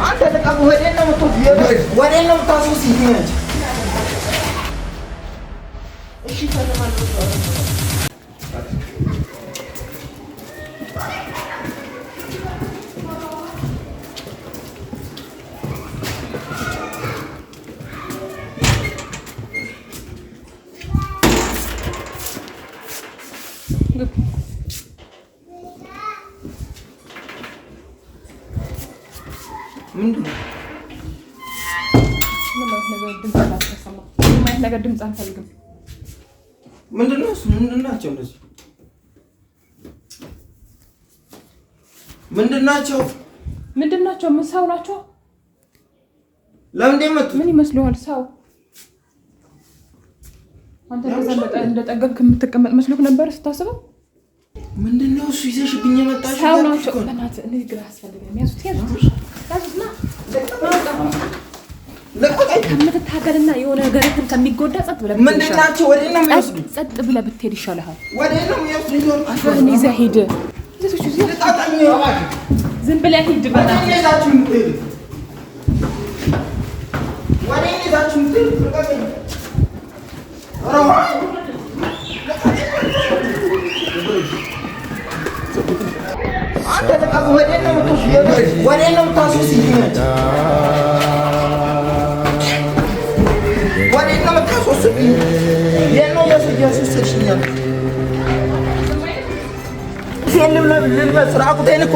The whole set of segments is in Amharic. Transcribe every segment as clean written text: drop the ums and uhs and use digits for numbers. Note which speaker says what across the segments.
Speaker 1: አንተ ለቃ ወዴት ነው የምትወስጂው? ወዴት ነው የምታስወስጂኝ? እሺ ተለማለሁ።
Speaker 2: ነገር ድምጽ አንፈልግም።
Speaker 1: ምንድነው? ምንድናቸው እነዚህ? ምንድናቸው?
Speaker 2: ምን ሰው ናቸው?
Speaker 1: ለምን ደመጡ?
Speaker 2: ምን ይመስሉሃል? ሰው አንተ እንደጠገብክ የምትቀመጥ መስሎክ ነበር ስታስበው?
Speaker 1: ምንድነው እሱ ይዘሽብኝ የመጣሽው?
Speaker 2: ሰው ናቸው። በእናትህ እኔ ግራ አስፈልገኝ። ያዙት ያዙትና ከምትታገልና የሆነ ነገርህን ከሚጎዳ ጸጥ ብለህ
Speaker 1: ምንድናቸው? ወዴት ነው የሚወስዱኝ?
Speaker 2: ጸጥ ብለህ ብትሄድ ይሻልሃል።
Speaker 1: ወዴት ነው የሚወስዱኝ?
Speaker 2: አፈን ይዘህ ሂድ። ዝም ብለህ ሂድ።
Speaker 1: ወዴት ይዛችሁ የምትሄዱ? ወዴት ይዛችሁ የምትሄዱ? አንተ ለቃ ወዴት ነው የምትወስጂው? ወዴት ነው የምታስወስጂኝ? ወዴት ነው የምታስወስጂኝ? የት ነው ያስወስድሽኝ? ልብስ ራቁቴን እኮ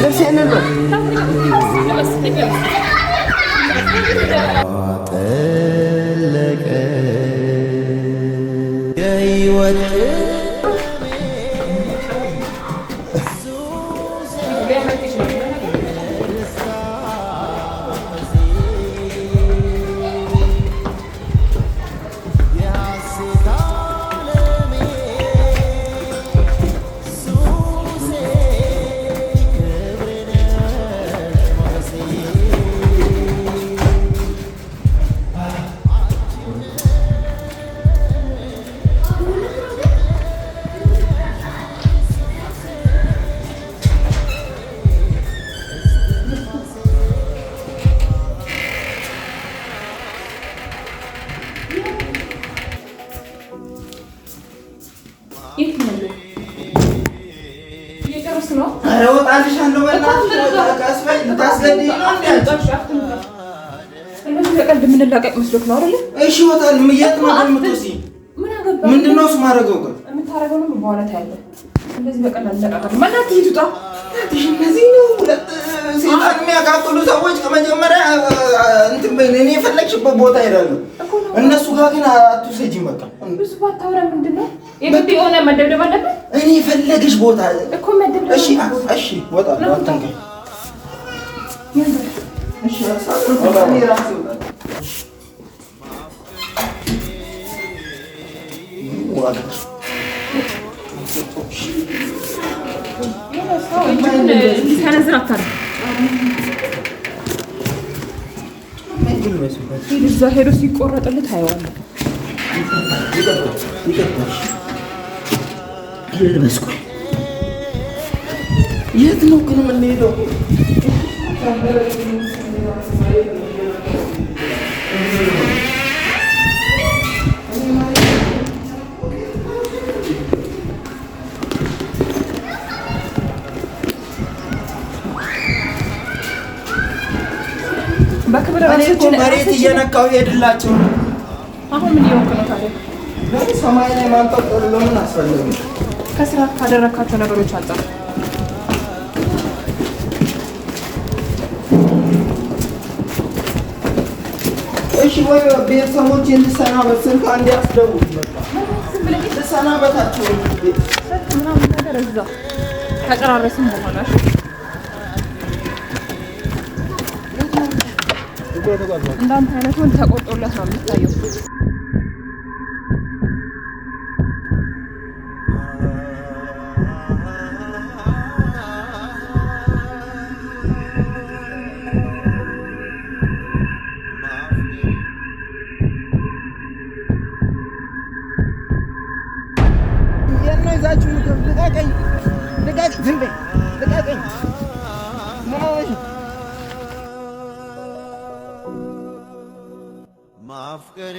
Speaker 1: ልብሴን ልበስ። ጠለቀ የህይወት የምንላቀቅ መስሎክ ነው አይደል? እሺ ወጣል። የት ነው የምትወስጂኝ? ምንድነው እሱ ማድረገው?
Speaker 2: የምታረገው ነው በኋላ ታያለህ። እንደዚህ በቀላል ለቃቀቅ ማለት ይቱጣ።
Speaker 1: እነዚህ ነው ሁለት ሴጣን የሚያቃጥሉ ሰዎች ከመጀመሪያ እንትን እኔ የፈለግሽበት ቦታ ይላሉ። እነሱ ጋር ግን አትውሰጂኝ። በቃ
Speaker 2: ብዙ ባታወራ ምንድነው የግድ የሆነ መደብደብ አለበት።
Speaker 1: እኔ የፈለግሽ ቦታ
Speaker 2: እኮ መደብደብ።
Speaker 1: እሺ እሺ ወጣ አትንከኝ። እሺ እኔ ራሴ ወጣ
Speaker 2: እዛ ሄዶ ሲቆረጥልህ ታየዋለህ።
Speaker 1: የት ነው ግን የምንሄደው?
Speaker 2: በክብረ
Speaker 1: መሬት እየነካው ሄድላቸው።
Speaker 2: አሁን ምን እየሆንክ ነው ታዲያ?
Speaker 1: ሰማይ ላይ ማንጠልጠሉ ለምን አስፈለገ?
Speaker 2: ከስራ ካደረካቸው ነገሮች አንጻር
Speaker 1: እሺ ወይ ቤተሰቦች እንድሰናበት ስልክ አንዴ አስደውል። ልሰናበታቸው
Speaker 2: ምናምን ነገር እዛ ተቀራረስን በኋላ እንዳንተ አይነቱን ተቆርጦለት ነው የሚታየው።
Speaker 1: የት ነው ይዛችሁ ልቀቀኝ! ልቀቀኝ! ማፍቀሬ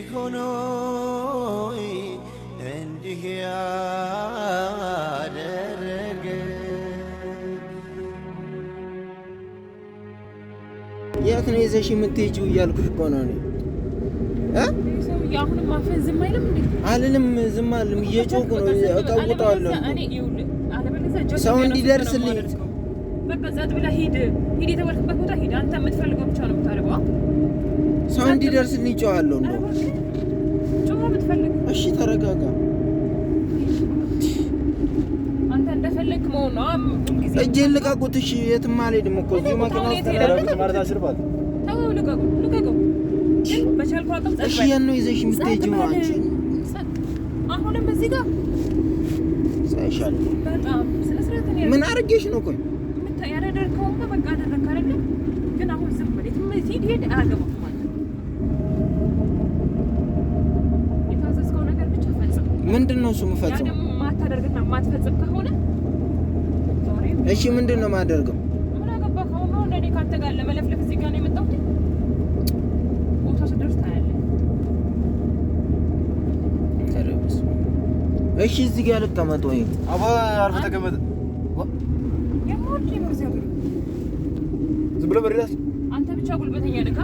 Speaker 1: ሆኖ እንዲህ ያደረገ የት ነው ይዘሽ የምትሄጂው እያልኩሽ እኮ ነው እኔ
Speaker 2: አሁንም ማፈን ዝም አይልም እንዴ?
Speaker 1: አልልም፣ ዝም አልልም። እየጮኩ ነው፣ እቀውጣለሁ። ሰው እንዲደርስልኝ
Speaker 2: በቃ ጸጥ ብለህ ሂድ፣ የተባልክበት ቦታ ሂድ። አንተ የምትፈልገው ብቻ ነው የምታደርገው።
Speaker 1: ሰው እንዲደርስልኝ እጮሃለሁ። እንደው
Speaker 2: ጮህ የምትፈልግ
Speaker 1: እሺ፣ ተረጋጋ።
Speaker 2: አንተ እንደፈለክ መሆን ነው።
Speaker 1: እጄን ልቀቁት። እሺ፣ የትም አልሄድም እኮ እዚሁ መኪና ውስጥ ማለት አሽርባት።
Speaker 2: ተው፣ ልቀቀው። በቻልኩ አቅም ጸጥ በል።
Speaker 1: እሺ፣ ያን ነው ይዘሽ የምትሄጂው አንቺ።
Speaker 2: አሁንም እዚህ ጋር
Speaker 1: ሳይሻል
Speaker 2: በጣም ስለ ስርዓት ነው።
Speaker 1: ምን አድርጌሽ ነው? ቆይ
Speaker 2: ያደረግከው በቃ አደረግክ አይደል? ግን አሁን ዝም ብለህ ሂድ አያገባም ማለት ነው። የታዘዝከው ነገር ብቻ ፈጽም።
Speaker 1: ምንድን ነው እሱ የምፈጽመው?
Speaker 2: ያ ደግሞ ማታደርግና ማትፈጽም ከሆነ
Speaker 1: እሺ፣ ምንድን ነው የማደርገው?
Speaker 2: ምን አገባህ? አሁን እኔ ካንተ ጋር ለመለፍለፍ እዚህ ጋር ነው የመጣሁት። ቦታ ስደርስ ታያለህ።
Speaker 1: እሺ፣ እዚህ ጋር ልቀመጥ ወይ?
Speaker 3: አባ አርፈህ ተቀመጥ። ዝም ብለህ በሪዳስ
Speaker 2: አንተ ብቻ ጉልበተኛ ነህ።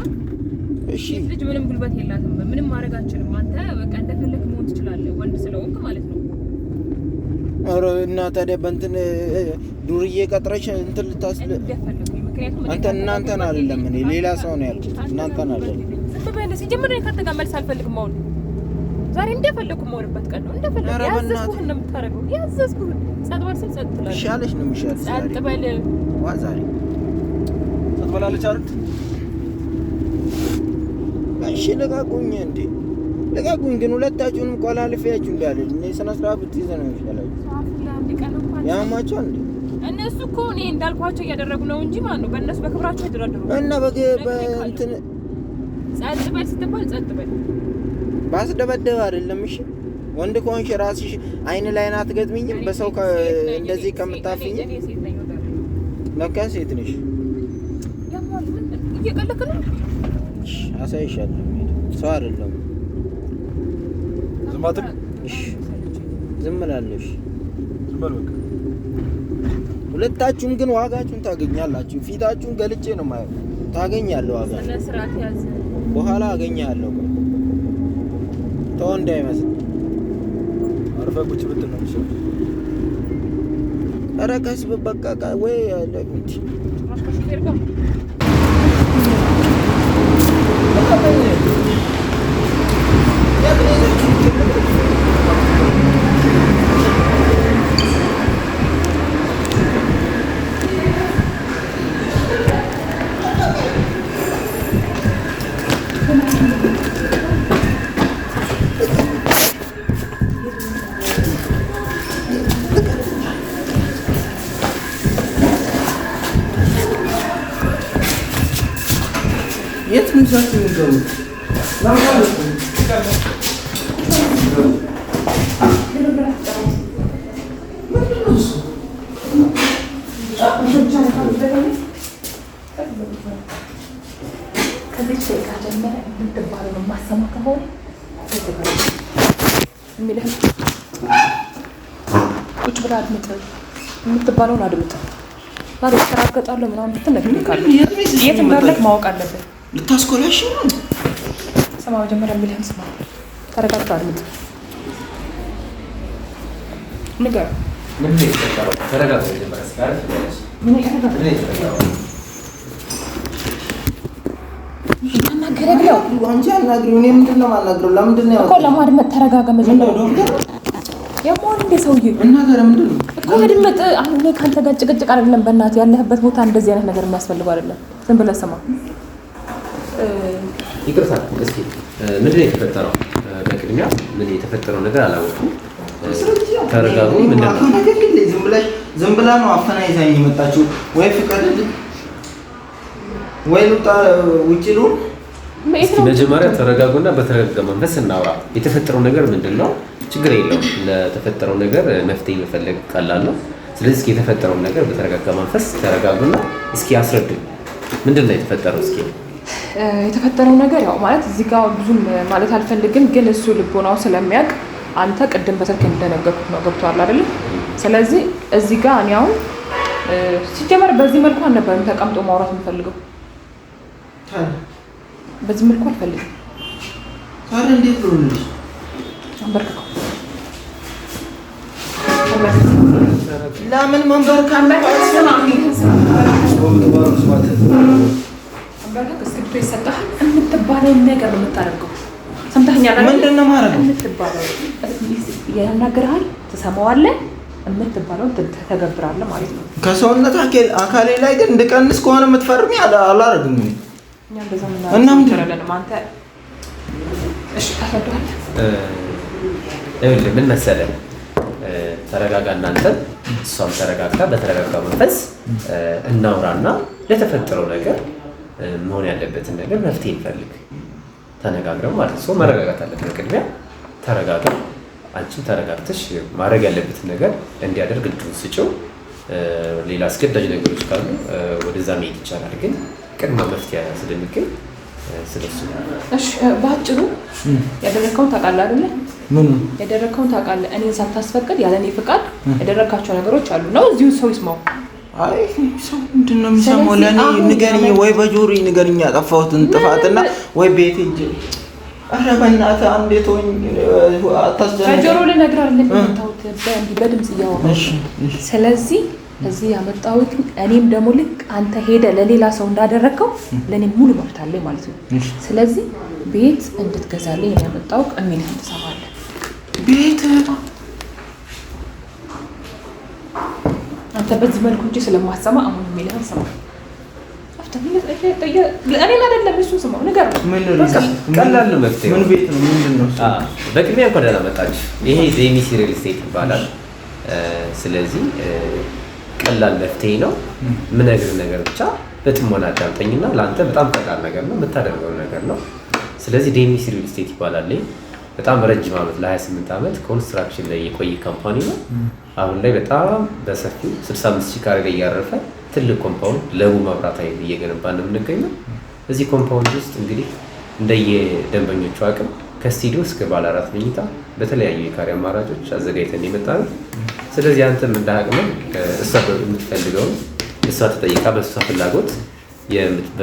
Speaker 1: እሺ፣
Speaker 2: ልጅ ምንም ጉልበት የላትም። ምንም ማድረግ አትችልም። አንተ በቃ እንደፈለክ መሆን ትችላለህ፣ ወንድ ስለሆንክ ማለት ነው።
Speaker 1: ኧረ እና ታዲያ በእንትን ዱርዬ ቀጥረሽ እንትን ልታስል አንተ እናንተን አይደለም እኔ ሌላ ሰው ነው ያልኩት። እናንተን አይደለም።
Speaker 2: ዝም በል ሲጀምር እኔ ካንተ ጋር መልስ አልፈልግም። አሁን ዛሬ እንደፈለኩ የምሆንበት ቀን ነው። እንደፈለኩ ያዘዝኩህን ነው የምታደርገው። ያዘዝኩህን ጸጥ በል ስል ጸጥ ትላለህ።
Speaker 1: ይሻለሽ ነው የሚሻልሽ።
Speaker 2: ጸጥ በል
Speaker 1: ዋ ዛሬ
Speaker 3: ጸጥ በላለች አይደል?
Speaker 1: እሺ ልቀቁኝ እንዴ! ልቀቁኝ ግን ሁለታችሁንም ቆላልፊያችሁ እንዳልል እኔ ስነ ስርዓት ብትይዘ ነው የሚሻላችሁ። ያማቸው እንዴ
Speaker 2: እነሱ እኮ እኔ እንዳልኳቸው እያደረጉ ነው እንጂ ማን ነው በእነሱ በክብራቸው ይደራደሩ
Speaker 1: እና በእንትን
Speaker 2: ጸጥ በል ስትባል ጸጥ በል
Speaker 1: ባስደበደበ አይደለም። እሺ ወንድ ከሆንሽ ራስሽ አይን ላይን አትገጥሚኝም። በሰው እንደዚህ ከምታፍኝ ለካ ሴት ነሽ።
Speaker 2: እየቀለክ ነው።
Speaker 1: እሺ አሳይሻለሁ። ሰው አይደለም።
Speaker 3: ዝም አትል።
Speaker 1: እሺ ዝም እላለሁ። እሺ
Speaker 3: ዝም በል በቃ።
Speaker 1: ሁለታችሁም ግን ዋጋችሁን ታገኛላችሁ። ፊታችሁን ገልጬ ነው የማየው። ታገኛለህ ዋጋ።
Speaker 2: ስለ ስርዓት ያዝ።
Speaker 1: በኋላ አገኛለሁ። ተው እንዳይመስል።
Speaker 3: አርፈህ ቁጭ ብትል ነው የሚሻለው።
Speaker 1: ኧረ ቀስ በቃ ወይ ለምንት የት ነው ዛሬ የሚገቡት?
Speaker 2: ቁጭ ብለህ አድምጥ፣ የምትባለውን አድምጥ። ዛሬ ተራገጣለሁ ምናምን ብትነግርካለሁ። የት እንዳለህ ማወቅ አለብን።
Speaker 1: ልታስኮላሽ ነው።
Speaker 2: ስማ፣ መጀመሪያ የሚልህን ስማ። ተረጋግተህ አድምጥ። ንገር።
Speaker 4: ምን ነው የተፈጠረው? ተረጋግተህ መጀመሪያ ስካር ምን የተፈጠረው?
Speaker 2: ማናገረው
Speaker 1: አንቺ አናግሪው። እኔ ምንድን ነው የማናግረው? ለምንድን ነው
Speaker 2: እኮ ለማድመጥ ተረጋጋ። መጀመሪያ የማን እንደ ሰውዬ
Speaker 1: እና ታዲያ ምንድን ነው
Speaker 2: እኮ አድመጥ። አሁን እኔ ካንተ ጋር ጭቅጭቅ አይደለም። በእናትህ ያለህበት ቦታ እንደዚህ አይነት ነገር የሚያስፈልገው አይደለም። ዝም ብለህ ስማ።
Speaker 4: ይቅርታ፣ እስኪ ምንድን ነው የተፈጠረው? በቅድሚያ ምን የተፈጠረው ነገር አላወኩም። ተረጋጉ። ምንድን ነው?
Speaker 1: ዝም ብላ ነው አፈና ይዛኝ የመጣችው። ወይ ፍቀድልኝ ወይ ልውጣ፣ ውጭ ልሁን።
Speaker 4: እስኪ መጀመሪያ ተረጋጉና በተረጋጋ መንፈስ እናውራ። የተፈጠረው ነገር ምንድን ነው? ችግር የለውም። ለተፈጠረው ነገር መፍትሄ መፈለግ ቀላል ነው። ስለዚህ እስኪ የተፈጠረውን ነገር በተረጋጋ መንፈስ ተረጋጉና እስኪ አስረዱኝ። ምንድን ነው የተፈጠረው? እስኪ
Speaker 2: የተፈጠረው ነገር ያው ማለት እዚህ ጋር ብዙም ማለት አልፈልግም፣ ግን እሱ ልቦናው ስለሚያውቅ አንተ ቅድም በስልክ እንደነገርኩት ነው። ገብቶሃል አይደል? ስለዚህ እዚህ ጋር እኔ አሁን ሲጀመር በዚህ መልኩ አልነበረም ተቀምጦ ማውራት የምፈልገው። በዚህ መልኩ አልፈልግም።
Speaker 1: ታዲያ እንዴት ነው ልጅ
Speaker 2: አንበርከው
Speaker 1: ለምን መንበርከክ
Speaker 2: እስክሪብቶ ይሰጥሃል። የምትባለውን ነገር ነው የምታደርገው። ሰምተኸኛል አይደል?
Speaker 1: ምንድን ነው የማደርገው?
Speaker 2: የምትባለው ያናግርሃል፣ ትሰማዋለህ፣ የምትባለውን ተገብራለህ ማለት ነው።
Speaker 1: ከሰውነት አካሌ ላይ ግን እንድቀንስ ከሆነ የምትፈርሚ አላደርግም።
Speaker 2: እኛ እንደዛ ምናምን ተረለንም አንተ እሺ ታፈርዳለህ።
Speaker 4: ምን መሰለህ ተረጋጋ፣ እናንተ እሷም ተረጋግታ በተረጋጋ መንፈስ እናውራና ለተፈጠረው ነገር መሆን ያለበትን ነገር መፍትሄ እንፈልግ። ተነጋግረው ማለት ነው። መረጋጋት አለበት። ቅድሚያ ተረጋጋ። አንቺም ተረጋግተሽ ማድረግ ያለበትን ነገር እንዲያደርግ እድሉን ስጪው። ሌላ አስገዳጅ ነገሮች ካሉ ወደዛ መሄድ ይቻላል፣ ግን ቅድመ መፍትሄ ስለሚገኝ ስለሱ
Speaker 2: እሺ። ባጭሩ ያደረከውን ታውቃለህ አይደለ?
Speaker 1: ምን
Speaker 2: ያደረከውን ታውቃለህ? እኔን ሳታስፈቅድ ያለ እኔ ፍቃድ ያደረካቸው ነገሮች አሉ ነው። እዚሁ ሰው ይስማው።
Speaker 1: አይ ሰው ምንድን ነው የሚሰማው? ለእኔ ንገሪኝ፣ ወይ በጆሮዬ ንገሪኝ ያጠፋሁትን ጥፋትና ወይ ቤቴ ሂጅ። ኧረ በእናትህ አንዴ ተወኝ፣ አታስጨንቀኝ።
Speaker 2: በጆሮ ልነግርህ አይደለም የመጣሁት፣ በድምፅ እያወራሁ። ስለዚህ እዚህ ያመጣሁት እኔም ደግሞ ልክ አንተ ሄደህ ለሌላ ሰው እንዳደረከው ለእኔ ሙሉ መብት አለኝ ማለት ነው። ስለዚህ ቤት እንድትገዛልኝ ነው ያመጣሁት። እሚልህን ትሰማለህ።
Speaker 1: ቤት
Speaker 2: አንተ በዚህ መልኩ እንጂ ስለማሰማ አሁን እሚልህን ስማ። እኔን አይደለም እሱን ስማው። ንገረው።
Speaker 4: ቀላል ነው መፍትሄ።
Speaker 1: ምን ቤት ነው? ምንድን ነው?
Speaker 4: በቅድሚያ እንኳን ደህና መጣች። ይሄ ዴሚሲ ሪል ስቴት ይባላል። ስለዚህ ቀላል መፍትሄ ነው። የምነግርህ ነገር ብቻ በጥሞና አዳምጠኝና ለአንተ በጣም ቀላል ነገር ነው፣ የምታደርገው ነገር ነው። ስለዚህ ዴሚሲ ሪል ስቴት ይባላል። በጣም ረጅም ዓመት ለ28 ዓመት ኮንስትራክሽን ላይ የቆየ ካምፓኒ ነው። አሁን ላይ በጣም በሰፊው 65,000 ካሬ ላይ ያረፈ ትልቅ ኮምፓውንድ ለቡ መብራት ኃይል እየገነባ ነው የምንገኘው። እዚህ ኮምፓውንድ ውስጥ እንግዲህ እንደየደንበኞቹ አቅም ከስቱዲዮ እስከ ባለ 4 መኝታ በተለያዩ የካሬ አማራጮች አዘጋጅተን የመጣ ነው። ስለዚህ አንተም እንደ አቅምህ እሷ የምትፈልገውን እሷ ተጠይቃ በእሷ ፍላጎት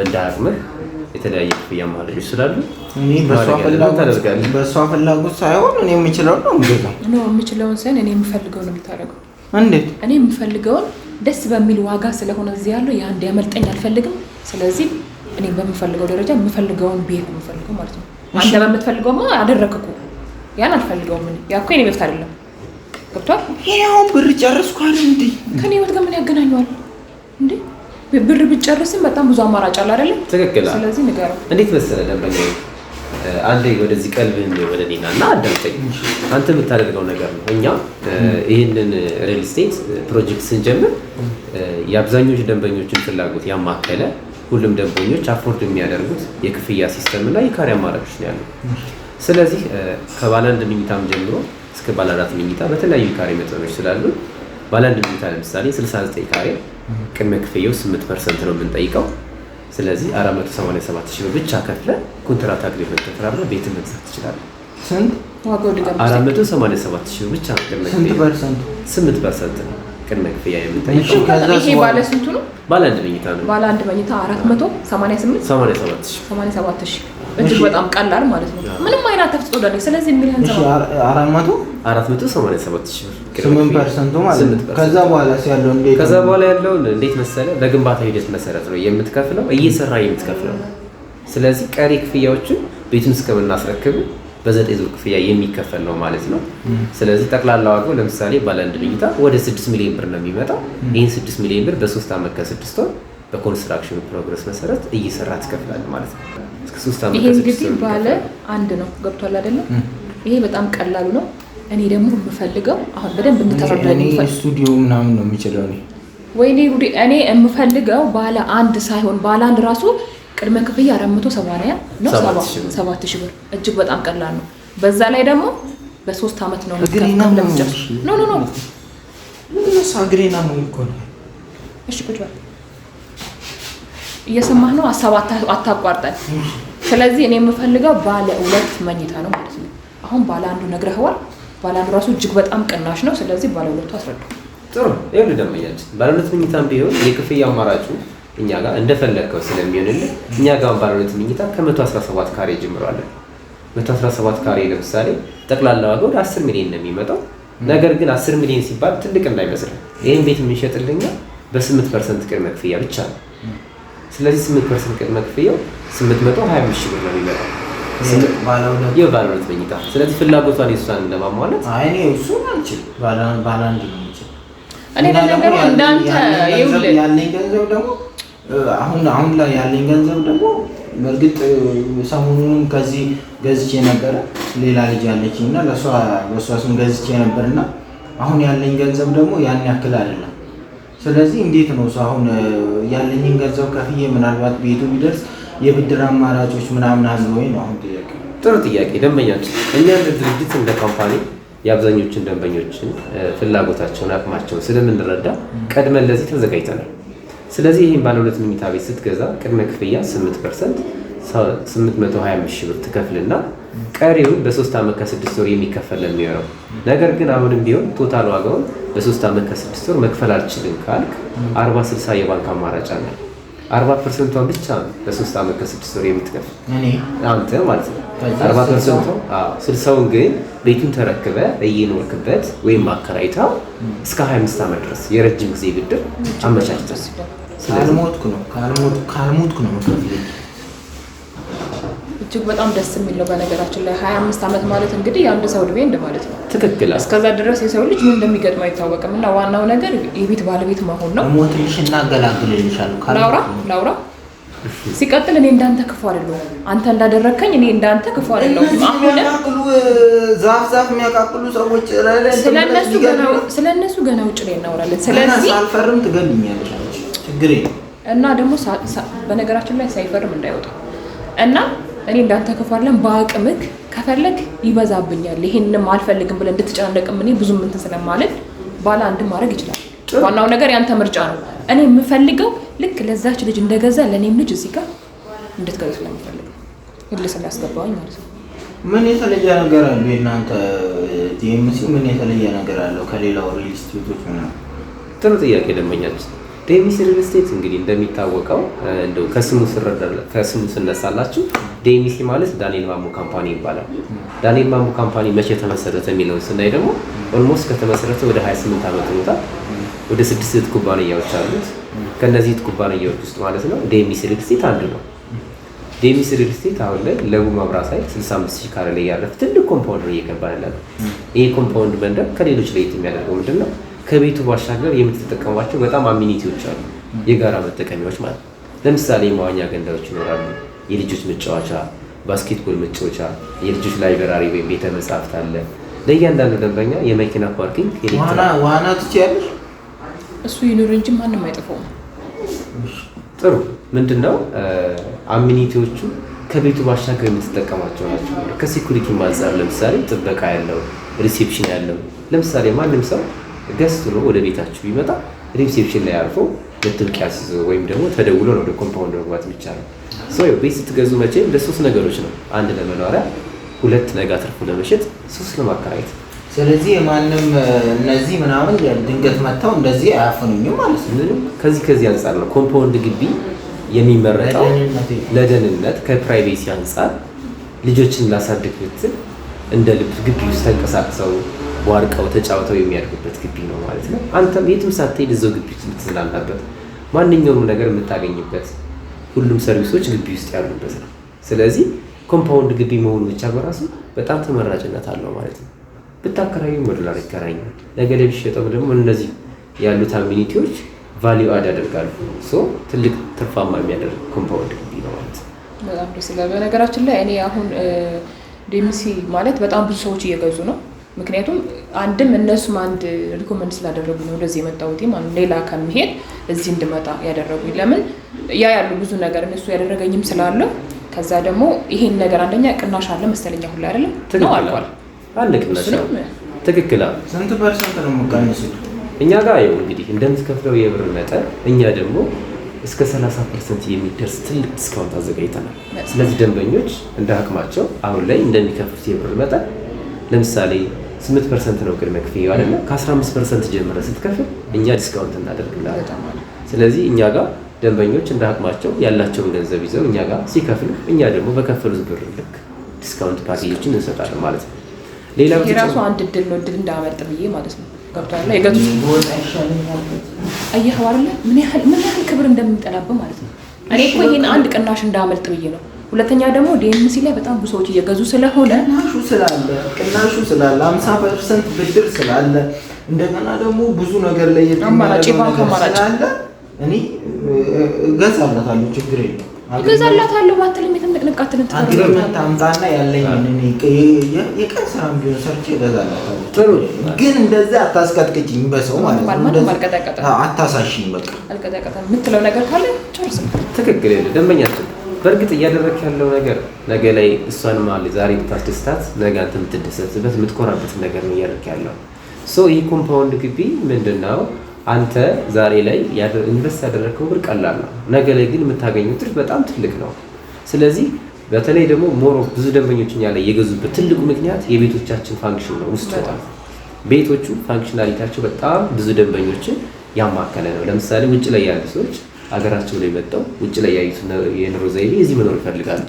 Speaker 4: እንደ አቅምህ የተለያየ ክፍያ አማራጮች ስላሉ
Speaker 1: እኔ በእሷ ፍላጎት ሳይሆን እኔ የምችለውን ነው የምገዛው።
Speaker 2: የምችለውን ሳይሆን እኔ የምፈልገውን ነው የምታደርገው።
Speaker 1: እንዴት?
Speaker 2: እኔ የምፈልገውን ደስ በሚል ዋጋ ስለሆነ እዚህ ያለው ያ እንዲያመልጠኝ አልፈልግም። ስለዚህ እኔ በምፈልገው ደረጃ የምፈልገውን ቤት ነው የምፈልገው ማለት ነው። አንተ በምትፈልገውማ አደረግኩ። ያን አልፈልገውም። ያ እኮ የኔ መብት አይደለም። ገብቶሃል?
Speaker 1: ይሄው ብር ጨረስኩ አይደል እንዴ?
Speaker 2: ከኔ ህይወት ጋር ምን ያገናኘዋል እንዴ? ብር ብትጨርስም በጣም ብዙ አማራጭ አለ አይደል?
Speaker 4: ትክክል።
Speaker 2: ስለዚህ ንገረው።
Speaker 4: እንዴት መሰለህ ደንበኛ፣ አንዴ ወደዚህ ቀልብህን ወደ እኔና እና አዳምጠኝ። አንተ የምታደርገው ነገር ነው። እኛ ይህንን ሪል ስቴት ፕሮጀክት ስንጀምር የአብዛኞቹ ደንበኞችን ፍላጎት ያማከለ ሁሉም ደንበኞች አፎርድ የሚያደርጉት የክፍያ ሲስተም እና የካሬ አማራጮች ነው ያለው። ስለዚህ ከባለ 1 መኝታም ጀምሮ እስከ ባለ 4 መኝታ በተለያዩ ካሬ መጠኖች ስላሉ ባለ 1 መኝታ ለምሳሌ 69 ካሬ ቅድመ ክፍያው 8% ነው የምንጠይቀው። ስለዚህ 487,000 ብር ብቻ ከፍለ ኮንትራት አግሪመንት ተፈራርመህ ቤትን መግዛት ትችላለህ።
Speaker 1: ስንት
Speaker 2: ዋጋው ድጋሚ
Speaker 4: 487,000 ብቻ ቅድመ ክፍያ 8% ነው ቅድመ ክፍያ የምንጠይቀው።
Speaker 2: ይሄ ባለ ስንቱ ነው?
Speaker 4: ባለ 1 መኝታ ነው።
Speaker 2: ባለ 1 መኝታ 487,000 እጅግ በጣም ቀላል ማለት ነው። ምንም አይነት ተፍጽ ወደ ላይ። ስለዚህ ምን ያህል ነው?
Speaker 4: 487,000 ብር
Speaker 1: 8% ማለት ነው። ከዛ በኋላ ያለው እንዴት?
Speaker 4: ከዛ በኋላ ያለውን እንዴት መሰለህ በግንባታ ሂደት መሰረት ነው የምትከፍለው፣ እየሰራ የምትከፍለው። ስለዚህ ቀሪ ክፍያዎችን ቤቱን እስከምናስረክብ በ9 ዙር ክፍያ የሚከፈል ነው ማለት ነው። ስለዚህ ጠቅላላ ዋጋው ለምሳሌ ባለ 1 መኝታ ወደ 6 ሚሊዮን ብር ነው የሚመጣው። ይህን 6 ሚሊዮን ብር በ3 ዓመት ከ6 ወር በኮንስትራክሽኑ ፕሮግረስ መሰረት እየሰራ ትከፍላለህ ማለት ነው። እስከ 3 ዓመት
Speaker 2: ይሄ እንግዲህ ባለ 1 ነው። ገብቷል አይደለ? ይሄ በጣም ቀላሉ ነው። እኔ ደግሞ የምፈልገው አሁን በደንብ እንድትረዳኝ
Speaker 1: ስቱዲዮ ምናምን ነው የሚችለው ነው።
Speaker 2: ወይኔ ጉዴ! እኔ የምፈልገው ባለ 1 ሳይሆን ባለ 1 ራሱ ቅድመ ክፍያ 480 ነው 7,000 ብር። እጅግ በጣም ቀላል ነው። በዛ ላይ ደግሞ በ3 ዓመት ነው
Speaker 1: ግሪና ነው።
Speaker 2: ኖ
Speaker 1: ምንድነው ግሪና ነው እኮ ነው።
Speaker 2: እሺ ቁጭ በል። እየሰማህ ነው? ሀሳብ አታቋርጠን። ስለዚህ እኔ የምፈልገው ባለ 2 መኝታ ነው ማለት ነው። አሁን ባለ አንዱ ነግረኸዋል። ባለ አንዱ ራሱ እጅግ በጣም ቅናሽ ነው። ስለዚህ ባለ 2ቱ አስረዳው።
Speaker 4: ጥሩ ይኸውልህ ደንበኛችን ባለ 2 መኝታም ቢሆን የክፍያ አማራጩ እኛ ጋር እንደፈለግከው ስለሚሆንልህ እኛ ጋር ባለ 2 መኝታ ከ117 ካሬ ጀምሯል። 117 ካሬ ለምሳሌ ጠቅላላ ዋጋው ወደ 10 ሚሊዮን ነው የሚመጣው። ነገር ግን 10 ሚሊዮን ሲባል ትልቅ እንዳይመስል ይሄን ቤት የምንሸጥልኛ በ8% ቅድመ ክፍያ ብቻ ነው። ስለዚህ 8% ቅድመ ክፍያው 825 ሺህ ብር ነው የሚመጣው ባለ 2 መኝታ። ስለዚህ ፍላጎቷን የሷን ለማሟላት
Speaker 1: እኔ እሱን አልችልም። ባለ አንድ ነው የምችል።
Speaker 2: እኔ ደግሞ እንዳንተ ይኸውልህ
Speaker 1: ያለኝ ገንዘብ ደግሞ አሁን ላይ ያለኝ ገንዘብ ደግሞ በእርግጥ ሰሞኑን ከዚህ ገዝቼ ነበረ ሌላ ልጅ ያለችኝ እና በሷ ስም ገዝቼ ነበርና አሁን ያለኝ ገንዘብ ደግሞ ያን ያክል አይደለም። ስለዚህ እንዴት ነው አሁን ያለኝን ገንዘብ ከፍዬ ምናልባት ቤቱ ቢደርስ የብድር አማራጮች ምናምን አሉ ወይ ነው አሁን ጥያቄ?
Speaker 4: ጥሩ ጥያቄ ደንበኛችን። እኛ እንደ ድርጅት እንደ ካምፓኒ የአብዛኞቹን ደንበኞችን ፍላጎታቸውን አቅማቸውን ስለምንረዳ ቀድመን ለዚህ ተዘጋጅተናል። ስለዚህ ይህን ባለ 2 መኝታ ቤት ስትገዛ ቅድመ ክፍያ 8% 825 ሺህ ብር ትከፍልና ቀሪውን በ3 ዓመት ከ6 ወር የሚከፈል ነው የሚሆነው። ነገር ግን አሁንም ቢሆን ቶታል ዋጋውን በ3 ዓመት ከ6 ወር መክፈል አልችልም ካልክ 40/60 የባንክ አማራጭ አለ። 40%ቷን ብቻ በ3 ዓመት ከ6 ወር የምትከፍል አንተ ማለት ነው። 40% 60ውን ግን ቤቱን ተረክበ እየኖርክበት ወይም አከራይታው እስከ 25 ዓመት ድረስ የረጅም ጊዜ ብድር አመቻችተህ ካልሞትኩ ነው መከፍል።
Speaker 2: እጅግ በጣም ደስ የሚል ነው። በነገራችን ላይ 25 ዓመት ማለት እንግዲህ የአንድ ሰው ዕድሜ እንደማለት ነው።
Speaker 4: ትክክል።
Speaker 2: እስከዛ ድረስ የሰው ልጅ ምን እንደሚገጥመው አይታወቅም እና ዋናው ነገር የቤት ባለቤት መሆን ነው።
Speaker 1: ሞትልሽ እና አገላግልልሻለሁ።
Speaker 2: ላውራ ሲቀጥል እኔ እንዳንተ ክፉ አይደለሁም። አንተ እንዳደረከኝ እኔ እንዳንተ ክፉ አይደለሁም። አሁን
Speaker 1: ዛፍ የሚያቃቅሉ ሰዎች
Speaker 2: ስለነሱ ገና ውጭ ላይ እናወራለን። ስለዚህ
Speaker 1: ሳልፈርም ትገልኛለሽ ችግር የለም።
Speaker 2: እና ደግሞ በነገራችን ላይ ሳይፈርም እንዳይወጣ እና እኔ እንዳንተ ክፉ አይደለም። በአቅምክ ከፈለግ ይበዛብኛል ይሄንንም አልፈልግም ብለህ እንድትጨናነቅም እኔ ብዙም እንትን ስለማለት ባለ አንድ ማድረግ ይችላል። ዋናው ነገር ያንተ ምርጫ ነው። እኔ የምፈልገው ልክ ለዛች ልጅ እንደገዛ ለኔም ልጅ እዚህ ጋር እንድትገዛ ስለምፈልግ ይልስ ስላስገባኝ ማለት ነው።
Speaker 1: ምን የተለየ ነገር አለ? የእናንተ ዲኤምሲ ምን የተለየ ነገር አለው ከሌላው ሪል ስቴቶች? ምናምን
Speaker 4: ጥሩ ጥያቄ ደንበኛችን። ዲኤምሲ ሪል ስቴት እንግዲህ እንደሚታወቀው እንደው ከስሙ ስነሳላችሁ ዲኤምሲ ማለት ዳንኤል ማሞ ካምፓኒ ይባላል። ዳንኤል ማሞ ካምፓኒ መቼ ተመሰረተ የሚለውን ስናይ ደግሞ ኦልሞስት ከተመሰረተ ወደ 28 ዓመት ሆኖታል። ወደ 6 ኩባንያዎች አሉት። ከነዚህ ኩባንያዎች ውስጥ ማለት ነው ዲኤምሲ ሪል ስቴት አንዱ ነው። ዲኤምሲ ሪል ስቴት አሁን ላይ ለቡ መብራት ኃይል 65000 ካሬ ላይ ያረፈ ትልቅ ኮምፓውንድ እየገባን ያለ ነው። ይሄ ኮምፓውንድ መንደር ከሌሎች ለየት የሚያደርገው ምንድነው? ከቤቱ ባሻገር የምትጠቀሟቸው በጣም አሚኒቲዎች አሉ፣ የጋራ መጠቀሚያዎች ማለት ነው። ለምሳሌ የመዋኛ ገንዳዎች ይኖራሉ፣ የልጆች መጫወቻ፣ ባስኬትቦል መጫወቻ፣ የልጆች ላይብራሪ ወይም ቤተ መጻሕፍት አለ። ለእያንዳንዱ ደንበኛ የመኪና ፓርኪንግ፣
Speaker 1: ዋና ትችያለሽ?
Speaker 2: እሱ ይኑር እንጂ ማንም አይጠፋውም።
Speaker 4: ጥሩ ምንድነው አሚኒቲዎቹ ከቤቱ ባሻገር የምትጠቀማቸው ናቸው። ከሴኩሪቲ አንፃር ለምሳሌ ጥበቃ ያለው ሪሴፕሽን ያለው ለምሳሌ ማንም ሰው ገስት ብሎ ወደ ቤታችሁ ቢመጣ ሪሴፕሽን ላይ አርፎ ለጥብቂያ ሲዞ ወይም ደግሞ ተደውሎ ነው ወደ ኮምፓውንድ መግባት የሚቻለው። ቤት ስትገዙ መቼም ለሶስት ነገሮች ነው። አንድ ለመኖሪያ፣ ሁለት ነገ አትርፎ ለመሸጥ፣ ሶስት ለማከራየት።
Speaker 1: ስለዚህ የማንም እነዚህ ምናምን ድንገት መጥተው እንደዚህ አያፍኑኝም ማለት ነው።
Speaker 4: ከዚህ አንፃር ነው ኮምፓውንድ ግቢ የሚመረጠው ለደህንነት ከፕራይቬሲ አንፃር። ልጆችን ላሳድግ ብትል እንደ ልብ ግቢ ውስጥ ተንቀሳቅሰው ዋርቀው ተጫውተው የሚያድጉበት ግቢ ነው ማለት ነው። አንተም የትም ሳትሄድ እዛው ግቢ ውስጥ የምትዝናናበት ማንኛውም ነገር የምታገኝበት ሁሉም ሰርቪሶች ግቢ ውስጥ ያሉበት ነው። ስለዚህ ኮምፓውንድ ግቢ መሆኑ ብቻ በራሱ በጣም ተመራጭነት አለው ማለት ነው። ብታከራዩ ሞዱላር ይከራዩ፣ ነገ ላይ ቢሸጠው ደግሞ እነዚህ ያሉት አሚኒቲዎች ቫልዩ አድ ያደርጋሉ። ትልቅ ትርፋማ የሚያደርግ ኮምፓውንድ ግቢ ነው ማለት ነው።
Speaker 2: በጣም ደስ ይላል። በነገራችን ላይ እኔ አሁን ዲኤምሲ ማለት በጣም ብዙ ሰዎች እየገዙ ነው። ምክንያቱም አንድም እነሱም አንድ ሪኮመንድ ስላደረጉ ነው ወደዚህ የመጣሁት ማለት ሌላ ከመሄድ እዚህ እንድመጣ ያደረጉኝ። ለምን ያሉ ብዙ ነገር እነሱ ያደረገኝም ስላለ ከዛ ደግሞ ይሄን ነገር አንደኛ ቅናሽ አለ መሰለኝ ሁሉ አይደለም ነው አልቋል።
Speaker 4: አንድ ቅናሽ ነው። ትክክል።
Speaker 1: ስንት ፐርሰንት ነው የምትቀንሱት?
Speaker 4: እኛ ጋር ይኸው እንግዲህ እንደምትከፍለው የብር መጠን እኛ ደግሞ እስከ 30% የሚደርስ ትልቅ ዲስካውንት አዘጋጅተናል። ስለዚህ ደንበኞች እንደ አቅማቸው አሁን ላይ እንደሚከፍሉት የብር መጠን ለምሳሌ 8% ነው ቅድመ ክፍያው አይደለ? ከ15% ጀምረ ስትከፍል እኛ ዲስካውንት እናደርግልሃለን። ስለዚህ እኛ ጋር ደንበኞች እንደ አቅማቸው ያላቸውን ገንዘብ ይዘው እኛ ጋር ሲከፍሉ እኛ ደግሞ በከፈሉት ብር ልክ ዲስካውንት ፓኬጆችን እንሰጣለን ማለት ነው። ሌላው
Speaker 2: የራሱ አንድ እድል ነው፣ እድል እንዳመልጥ ብዬ ማለት ነው። ገብቶሃል? የገዙት አየኸው አይደለ? ምን ያህል ክብር እንደምንጠላብህ ማለት ነው። እኔ እኮ ይሄን አንድ ቅናሽ እንዳመልጥ ብዬ ነው። ሁለተኛ ደግሞ ዲኤምሲ ላይ በጣም ብዙ ሰዎች እየገዙ ስለሆነ
Speaker 1: ቅናሹ ስላለ 50% ብድር ስላለ እንደገና ደግሞ ብዙ ነገር ላይ
Speaker 2: አማራጭ ባንክ አማራጭ
Speaker 1: ስላለ እኔ እገዛላታለሁ፣ ችግር የለም።
Speaker 2: እገዛላታለሁ ባትልም የተነቅነቅ አትልም።
Speaker 1: አግሪመንት አምጣና ያለኝ እኔ የቀን ስራም ቢሆን ሰርቼ እገዛላታለሁ።
Speaker 4: ጥሩ
Speaker 1: ግን እንደዛ አታስቀጥቅጭኝ፣ በሰው ማለት ነው። አታሳሽኝ። በቃ
Speaker 2: አልቀጠቀጠም የምትለው ነገር ካለ ጨርስ።
Speaker 4: ትክክል የለ ደንበኛችን በእርግጥ እያደረክ ያለው ነገር ነገ ላይ እሷን ማለት ዛሬ ብታስደስታት ነገ አንተ የምትደሰትበት የምትኮራበትን ነገር ነው እያደረክ ያለው። ይህ ኮምፓውንድ ግቢ ምንድነው? አንተ ዛሬ ላይ ኢንቨስት ያደረግከው ብር ቀላል ነው፣ ነገ ላይ ግን የምታገኘው ትርፍ በጣም ትልቅ ነው። ስለዚህ በተለይ ደግሞ ሞሮ ብዙ ደንበኞች እኛ ላይ የገዙበት ትልቁ ምክንያት የቤቶቻችን ፋንክሽን ነው። ውስጥ ቤቶቹ ፋንክሽናሊቲያቸው በጣም ብዙ ደንበኞችን ያማከለ ነው። ለምሳሌ ውጭ ላይ ያሉ ሰዎች አገራቸው ላይ መጣው ውጭ ላይ ያዩት የኑሮ ዘይቤ እዚህ መኖር ይፈልጋሉ።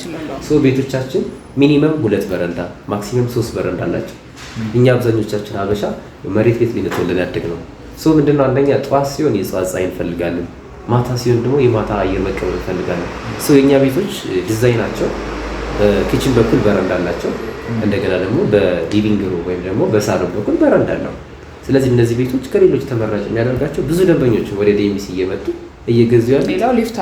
Speaker 4: ቤቶቻችን ሚኒመም 2 በረንዳ ማክሲመም 3 በረንዳ አላቸው። እኛ አብዛኞቻችን ሀበሻ መሬት ቤት ላይ ተወልደን ያደግነው። ምንድነው አንደኛ ጠዋት ሲሆን የፀሐይ ፀሐይ እንፈልጋለን፣ ማታ ሲሆን ደግሞ የማታ አየር መቀበል እንፈልጋለን። የኛ ቤቶች ዲዛይናቸው በኪችን በኩል በረንዳ አላቸው፣ እንደገና ደግሞ በሊቪንግ ሩም ወይም ደግሞ በሳሎን በኩል በረንዳ አለው። ስለዚህ እነዚህ ቤቶች ከሌሎች ተመራጭ የሚያደርጋቸው ብዙ ደንበኞች ወደ ዲኤምሲ እየመጡ እየገዙ ያሉ።
Speaker 2: ሌላው ሊፍት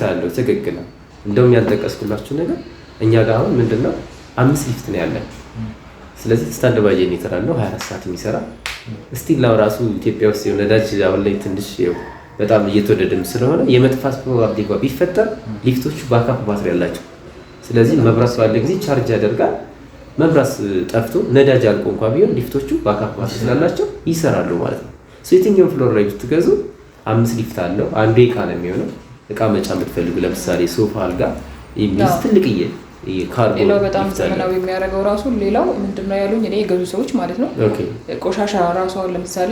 Speaker 2: አለው። ትክክል ነው። እንደውም ያልጠቀስኩላችሁ ነገር እኛ ጋር አሁን ምንድነው 5 ሊፍት ነው ያለን። ስለዚህ ስታንድ ባይ ጄኔሬተር አለው 24 ሰዓት የሚሰራ ስቲል ነው። ራሱ ኢትዮጵያ ውስጥ ነዳጅ አሁን ላይ ትንሽ በጣም እየተወደደም ስለሆነ የመጥፋት ፕሮባቢሊቲ ቢፈጠር ሊፍቶቹ ባካፕ ባትሪ ያላቸው። ስለዚህ መብራት ባለ ጊዜ ቻርጅ ያደርጋል። መብራት ጠፍቶ ነዳጅ አልቆ እንኳን ቢሆን ሊፍቶቹ ባካፕ ባትሪ ስላላቸው ይሰራሉ ማለት ነው። የትኛው ፍሎር ላይ ብትገዙ 5 ሊፍት አለው። አንዱ ዕቃ ነው የሚሆነው። ዕቃ መጫን ብትፈልጉ ለምሳሌ ሶፋ፣ አልጋ የሚይዝ ትልቅዬ ካርጎ። ሌላው በጣም ዘመናዊ የሚያደርገው ራሱ ሌላው ምንድነው ያሉኝ እኔ የገዙ ሰዎች ማለት ነው። ቆሻሻ ራሱ ለምሳሌ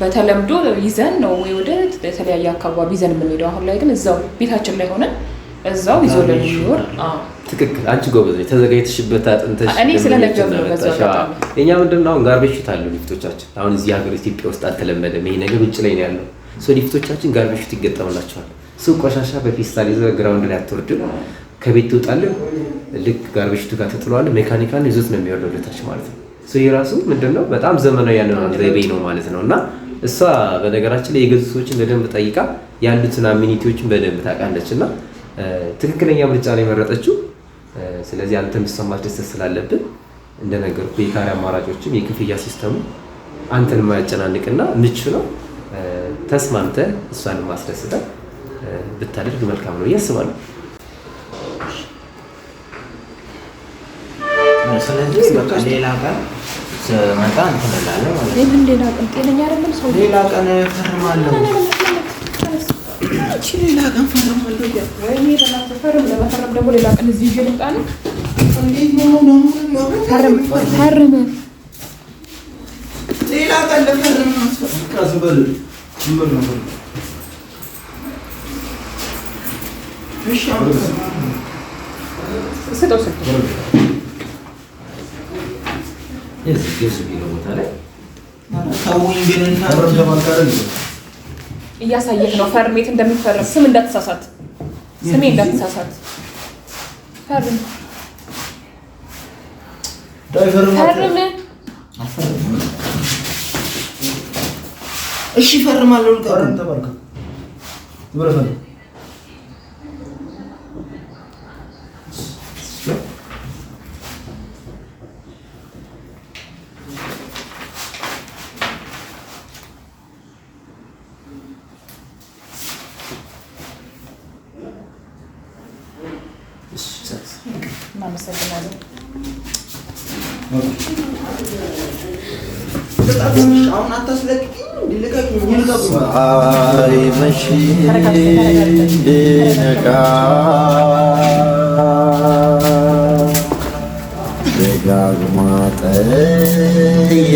Speaker 2: በተለምዶ ይዘን ነው ወይ ወደ የተለያየ አካባቢ ይዘን የምንሄደው። አሁን ላይ ግን እዛው ቤታችን ላይ ሆነን እዛው ይዞልን የሚኖር።
Speaker 4: ትክክል። አንቺ ጎበዝ ነሽ። ተዘጋጅተሽበት አጥንተሽ
Speaker 2: እኔ ስለነገር ነው በዛው በጣም
Speaker 4: እኛ ምንድነው አሁን ጋርቤጅ ፊት አለው ሊፍቶቻችን። አሁን እዚህ ሀገር ኢትዮጵያ ውስጥ አልተለመደም ይሄ ነገር፣ ውጭ ላይ ነው ያለው። ሊፍቶቻችን ጋርቤጅ ፊት ይገጠምላቸዋል። ቆሻሻ በፌስታል ይዘህ ግራውንድ ላይ አትወርድም። ከቤት ትወጣለህ፣ ልክ ጋርቤጅ ፊቱ ጋር ተጥሏል። ሜካኒካል ይዞት ነው የሚወርደው ወደታች ማለት ነው። ይሄ ራሱ ምንድነው በጣም ዘመናዊ ያኗኗር ዘይቤ ነው ማለት ነው። እና እሷ በነገራችን ላይ የገዙ ሰዎችን በደንብ ጠይቃ ያሉትን አሚኒቲዎችን በደንብ ታውቃለች እና ትክክለኛ ምርጫ ነው የመረጠችው። ስለዚህ አንተም እሷን ማስደሰት ስላለብን እንደነገርኩ የካሬ አማራጮችም የክፍያ ሲስተሙ አንተን የማያጨናንቅና ምቹ ነው። ተስማምተህ እሷን ማስደስተህ ብታደርግ መልካም ነው ያስባለሁ።
Speaker 1: ስለዚህ በቃ ሌላ ቀን ስመጣ እንትን እላለሁ ማለት ነው።
Speaker 2: ሌላ ቀን ጤነኛ አይደለም ሰው።
Speaker 1: ሌላ ቀን ፈርማለሁ። ሌላ ቀን ፈርማለሁ።
Speaker 2: ወይኔ በእናትህ ፈርም። ለመፈረም ደግሞ ሌላ ቀን እዚህ ይዤ ልምጣ ነው።
Speaker 1: እንዴት ነው?
Speaker 2: ፈርም።
Speaker 1: ሌላ ቀን ለፈርም ነው።
Speaker 3: ዝም በል ነው።
Speaker 1: እሺ
Speaker 2: ስጠው
Speaker 4: የዚህ ቢሮ ቦታ ላይ
Speaker 1: ታውኝ ግን እና
Speaker 2: እያሳየህ ነው። ፈርም የት እንደሚፈርም ስም እንዳትሳሳት፣ ስሜ እንዳትሳሳት። ፈርም ፈርም።
Speaker 1: እሺ ፈርማለሁ።
Speaker 3: ተባርካ ብረፈን
Speaker 2: እናመሰግናለን።
Speaker 1: አሁን አታስለቅቂኝ።
Speaker 5: ሳይመሽ እንድነጋ ደጋግማ ጠየቀች